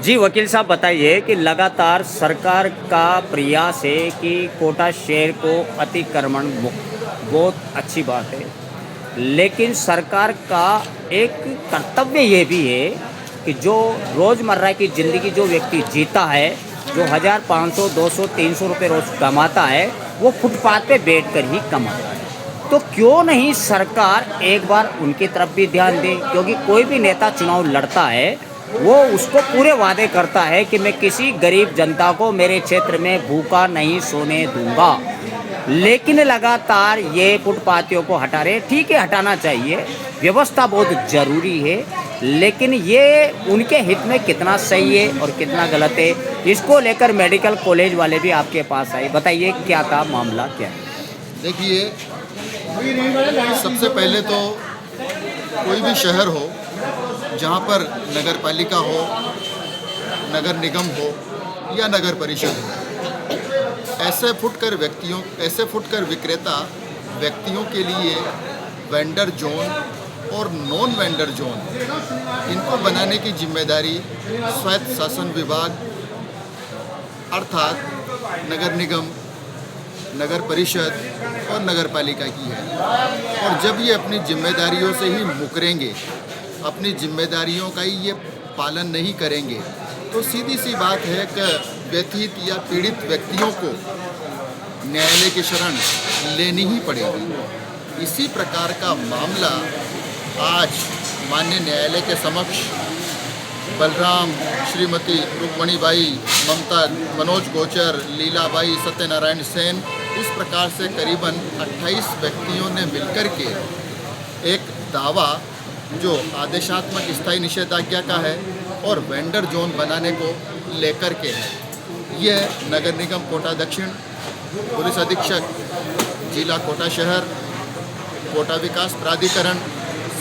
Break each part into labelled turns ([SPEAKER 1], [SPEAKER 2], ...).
[SPEAKER 1] जी वकील साहब, बताइए कि लगातार सरकार का प्रयास है कि कोटा शहर को अतिक्रमण मुक्त, बहुत अच्छी बात है। लेकिन सरकार का एक कर्तव्य ये भी है कि जो रोज़मर्रा की ज़िंदगी जो व्यक्ति जीता है, जो 1000, 500, 200, 300 रुपये रोज़ कमाता है, वो फुटपाथ पे बैठकर ही कमाता है। तो क्यों नहीं सरकार एक बार उनकी तरफ भी ध्यान दे, क्योंकि कोई भी नेता चुनाव लड़ता है, वो उसको पूरे वादे करता है कि मैं किसी गरीब जनता को मेरे क्षेत्र में भूखा नहीं सोने दूंगा। लेकिन लगातार ये फुटपाथियों को हटा रहे। ठीक है, हटाना चाहिए, व्यवस्था बहुत ज़रूरी है, लेकिन ये उनके हित में कितना सही है और कितना गलत है, इसको लेकर मेडिकल कॉलेज वाले भी आपके पास आए। बताइए क्या था मामला, क्या है?
[SPEAKER 2] देखिए, सबसे पहले तो कोई भी शहर हो जहाँ पर नगर पालिका हो, नगर निगम हो या नगर परिषद हो, ऐसे फुटकर विक्रेता व्यक्तियों के लिए वेंडर जोन और नॉन वेंडर जोन इनको बनाने की जिम्मेदारी स्वायत्त शासन विभाग अर्थात नगर निगम, नगर परिषद और नगर पालिका की है। और जब ये अपनी जिम्मेदारियों से ही मुकरेंगे, अपनी जिम्मेदारियों का ही ये पालन नहीं करेंगे, तो सीधी सी बात है कि व्यथित या पीड़ित व्यक्तियों को न्यायालय की शरण लेनी ही पड़ेगी। इसी प्रकार का मामला आज माननीय न्यायालय के समक्ष बलराम, श्रीमती रुक्मणीबाई, ममता, मनोज गोचर, लीलाबाई, सत्यनारायण सेन, इस प्रकार से करीबन 28 व्यक्तियों ने मिलकर के एक दावा जो आदेशात्मक स्थायी निषेधाज्ञा का है और वेंडर जोन बनाने को लेकर के है। यह नगर निगम कोटा दक्षिण, पुलिस अधीक्षक जिला कोटा शहर, कोटा विकास प्राधिकरण,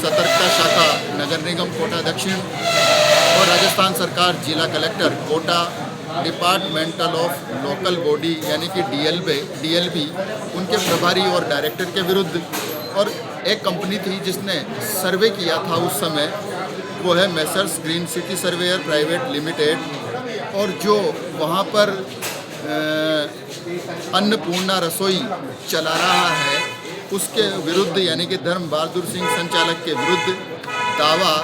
[SPEAKER 2] सतर्कता शाखा नगर निगम कोटा दक्षिण और राजस्थान सरकार जिला collector Kota, departmental of local body यानी कि डीएलबी उनके प्रभारी और डायरेक्टर के विरुद्ध, और एक कंपनी थी जिसने सर्वे किया था उस समय, वो है Messrs green city surveyor private limited, और जो वहाँ पर अन्नपूर्णा रसोई चला रहा है उसके विरुद्ध यानी कि धर्म बहादुर सिंह संचालक के विरुद्ध दावा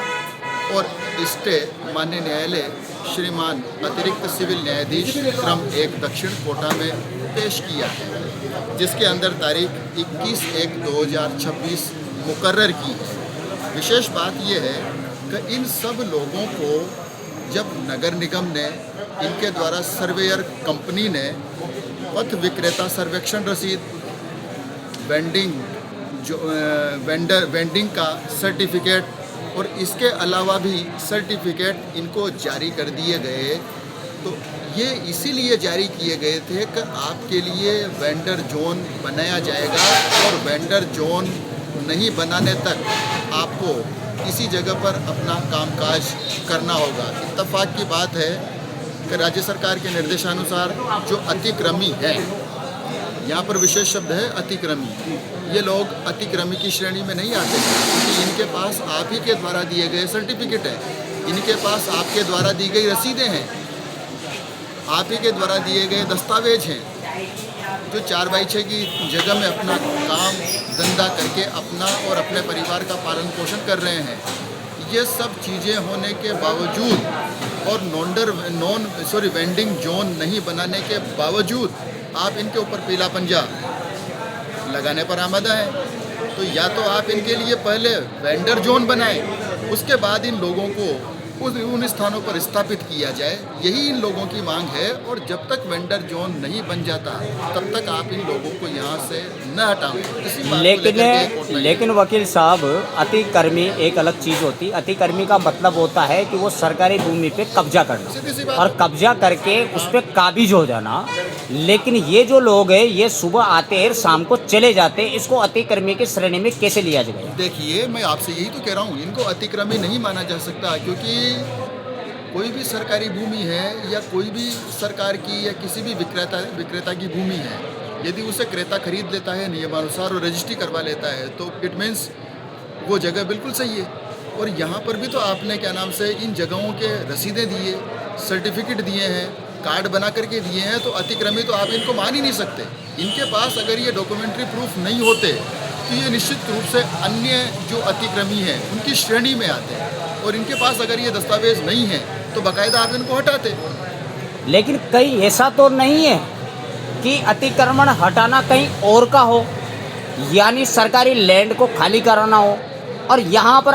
[SPEAKER 2] और स्टे माननीय न्यायालय श्रीमान अतिरिक्त सिविल न्यायाधीश क्रम 1 दक्षिण कोटा में पेश किया है, जिसके अंदर तारीख 21/1/2026 मुकर्रर की है। विशेष बात यह है कि इन सब लोगों को जब नगर निगम ने, इनके द्वारा सर्वेयर कंपनी ने पथ विक्रेता सर्वेक्षण रसीद, वेंडिंग का सर्टिफिकेट और इसके अलावा भी सर्टिफिकेट इनको जारी कर दिए गए। तो ये इसीलिए जारी किए गए थे कि आपके लिए वेंडर जोन बनाया जाएगा और वेंडर जोन नहीं बनाने तक आपको किसी जगह पर अपना कामकाज करना होगा। इत्तफाक की बात है कि राज्य सरकार के निर्देशानुसार जो अतिक्रमी है, यहाँ पर विशेष शब्द है अतिक्रमी, ये लोग अतिक्रमी की श्रेणी में नहीं आते हैं, क्योंकि इनके पास आप ही के द्वारा दिए गए सर्टिफिकेट है, इनके पास आपके द्वारा दी गई रसीदें हैं, आप ही के द्वारा दिए गए दस्तावेज हैं, जो 4x6 की जगह में अपना काम धंधा करके अपना और अपने परिवार का पालन पोषण कर रहे हैं। ये सब चीज़ें होने के बावजूद और वेंडिंग जोन नहीं बनाने के बावजूद आप इनके ऊपर पीला पंजा लगाने पर आमादा है। तो या तो आप इनके लिए पहले वेंडर जोन बनाएं, उसके बाद इन लोगों को उन स्थानों पर स्थापित किया जाए, यही इन लोगों की मांग है। और जब तक वेंडर जोन नहीं बन जाता तब तक आप इन लोगों को यहाँ से न हटाओ।
[SPEAKER 1] लेकिन वकील साहब, अतिक्रमी एक अलग चीज़ होती। अतिक्रमी का मतलब होता है कि वो सरकारी भूमि पे कब्जा करना और कब्जा करके उस पर काबिज हो जाना। लेकिन ये जो लोग हैं, ये सुबह आते हैं, शाम को चले जाते हैं, इसको अतिक्रमी की श्रेणी में कैसे लिया जाएगा?
[SPEAKER 2] देखिए, मैं आपसे यही तो कह रहा हूँ, इनको अतिक्रमी नहीं माना जा सकता, क्योंकि कोई भी सरकारी भूमि है या कोई भी सरकार की या किसी भी विक्रेता की भूमि है, यदि उसे क्रेता खरीद लेता है नियमानुसार और रजिस्ट्री करवा लेता है, तो इट मीन्स वो जगह बिल्कुल सही है। और यहाँ पर भी तो आपने क्या नाम से इन जगहों के रसीदें दिए, सर्टिफिकेट दिए हैं, कार्ड बना करके दिए हैं, तो अतिक्रमी तो आप इनको मान ही नहीं सकते। इनके पास अगर ये डॉक्यूमेंट्री प्रूफ नहीं होते तो ये निश्चित रूप से अन्य जो अतिक्रमी हैं उनकी श्रेणी में आते हैं, और इनके पास अगर ये दस्तावेज नहीं है तो बाकायदा आप इनको हटाते।
[SPEAKER 1] लेकिन कहीं ऐसा तो नहीं है कि अतिक्रमण हटाना कहीं और का हो, यानी सरकारी लैंड को खाली कराना हो और यहाँ पर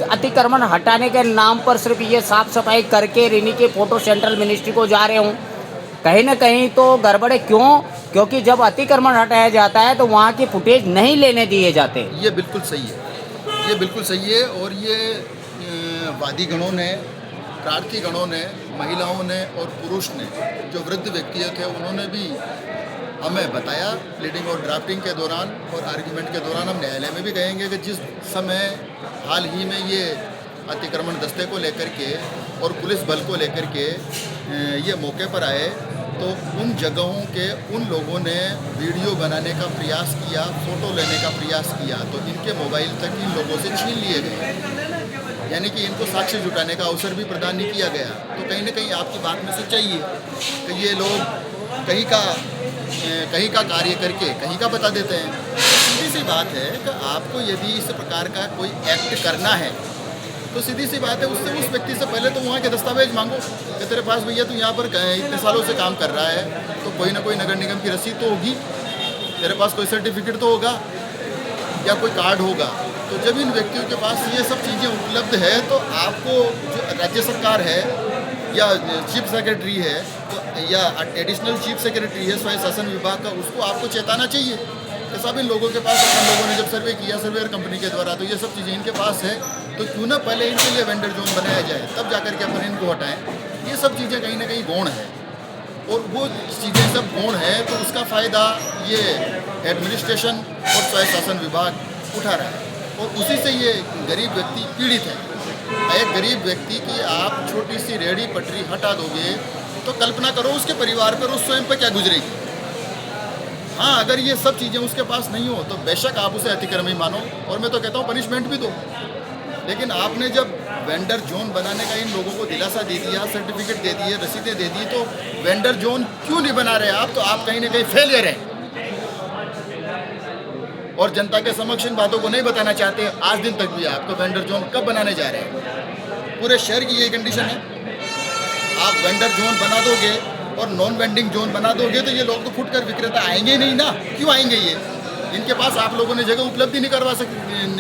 [SPEAKER 1] अतिक्रमण हटाने के नाम पर सिर्फ ये साफ सफाई करके रिनी के फोटो सेंट्रल मिनिस्ट्री को जा रहे हों। कहीं ना कहीं तो गड़बड़े क्यों? क्योंकि जब अतिक्रमण हटाया जाता है तो वहाँ की फुटेज नहीं लेने दिए जाते।
[SPEAKER 2] ये बिल्कुल सही है, ये बिल्कुल सही है। और ये वादीगणों ने, प्रार्थीगणों ने, महिलाओं ने और पुरुष ने, जो वृद्ध व्यक्ति थे, उन्होंने भी हमें बताया प्लीडिंग और ड्राफ्टिंग के दौरान और आर्ग्यूमेंट के दौरान। हम न्यायालय में भी कहेंगे कि जिस समय हाल ही में ये अतिक्रमण दस्ते को लेकर के और पुलिस बल को लेकर के ये मौके पर आए, तो उन जगहों के उन लोगों ने वीडियो बनाने का प्रयास किया, फ़ोटो लेने का प्रयास किया, तो इनके मोबाइल तक इन लोगों से छीन लिए गए, यानी कि इनको साक्ष्य जुटाने का अवसर भी प्रदान नहीं किया गया। तो कहीं ना कहीं आपकी बात में सच्चाई है कि ये लोग कहीं का कार्य करके कहीं का बता देते हैं। सीधी सी बात है कि आपको यदि इस प्रकार का कोई एक्ट करना है तो सीधी सी बात है, उससे उस व्यक्ति से पहले तो वहाँ के दस्तावेज मांगो कि तेरे पास भैया तू यहाँ पर इतने सालों से काम कर रहा है, तो कोई ना कोई नगर निगम की रसीद तो होगी, तेरे पास कोई सर्टिफिकेट तो होगा या कोई कार्ड होगा। तो जब इन व्यक्तियों के पास ये सब चीज़ें उपलब्ध है तो आपको जो राज्य सरकार है या चीफ सेक्रेटरी है तो या एडिशनल चीफ सेक्रेटरी है स्वायत्त शासन विभाग का, उसको आपको चेताना चाहिए कि सब इन लोगों के पास, अपन लोगों ने जब सर्वे किया सर्वेयर कंपनी के द्वारा, तो ये सब चीज़ें इनके पास है, तो क्यों ना पहले इनके लिए वेंडर जोन बनाया जाए, तब जाकर के अपन इनको हटाएं। ये सब चीज़ें कहीं ना कहीं गौण है, और वो चीज़ें सब गौण है तो उसका फ़ायदा ये एडमिनिस्ट्रेशन और स्वायत्त शासन विभाग उठा रहा है, और उसी से ये गरीब व्यक्ति पीड़ित है। एक गरीब व्यक्ति की आप छोटी सी रेहड़ी पटरी हटा दोगे तो कल्पना करो उसके परिवार पर, उस स्वयं पर क्या गुजरेगी। हाँ, अगर ये सब चीज़ें उसके पास नहीं हो तो बेशक आप उसे अतिक्रमी मानो, और मैं तो कहता हूँ पनिशमेंट भी दो। लेकिन आपने जब वेंडर जोन बनाने का इन लोगों को दिलासा दे दिया, सर्टिफिकेट दे दिए, रसीदें दे दी, तो वेंडर जोन क्यों नहीं बना रहे आप? तो आप कहीं ना कहीं फेलियर हैं और जनता के समक्ष इन बातों को नहीं बताना चाहते। आज दिन तक भी आपको वेंडर जोन कब बनाने जा रहे हैं? पूरे शहर की यही कंडीशन है। आप वेंडर जोन बना दोगे और नॉन वेंडिंग जोन बना दोगे तो ये लोग तो फुटकर विक्रेता आएंगे ही नहीं ना। क्यों आएंगे? ये इनके पास आप लोगों ने जगह उपलब्धि नहीं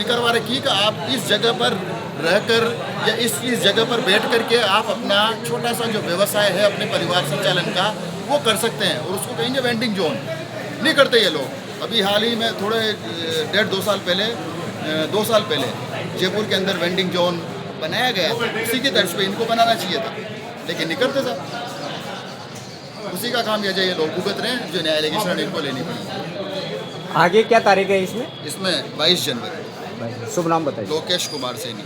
[SPEAKER 2] करवा रखी कि आप इस जगह पर रहकर या इस जगह पर बैठ करके आप अपना छोटा सा जो व्यवसाय है अपने परिवार संचालन का वो कर सकते हैं, और उसको कहेंगे वेंडिंग जोन। नहीं करते ये लोग। अभी हाल ही में थोड़े 1.5-2 साल पहले 2 साल पहले जयपुर के अंदर वेंडिंग जोन बनाया गया था, उसी की तर्ज पे इनको बनाना चाहिए था, लेकिन नहीं करते साहब। उसी का काम ये लोग भुगत रहे हैं जो न्यायालय की शरण इनको लेनी पड़ी।
[SPEAKER 1] आगे क्या तारीख है इसमें?
[SPEAKER 2] इसमें 22 जनवरी।
[SPEAKER 1] शुभ नाम बताइए।
[SPEAKER 2] लोकेश कुमार सैनी।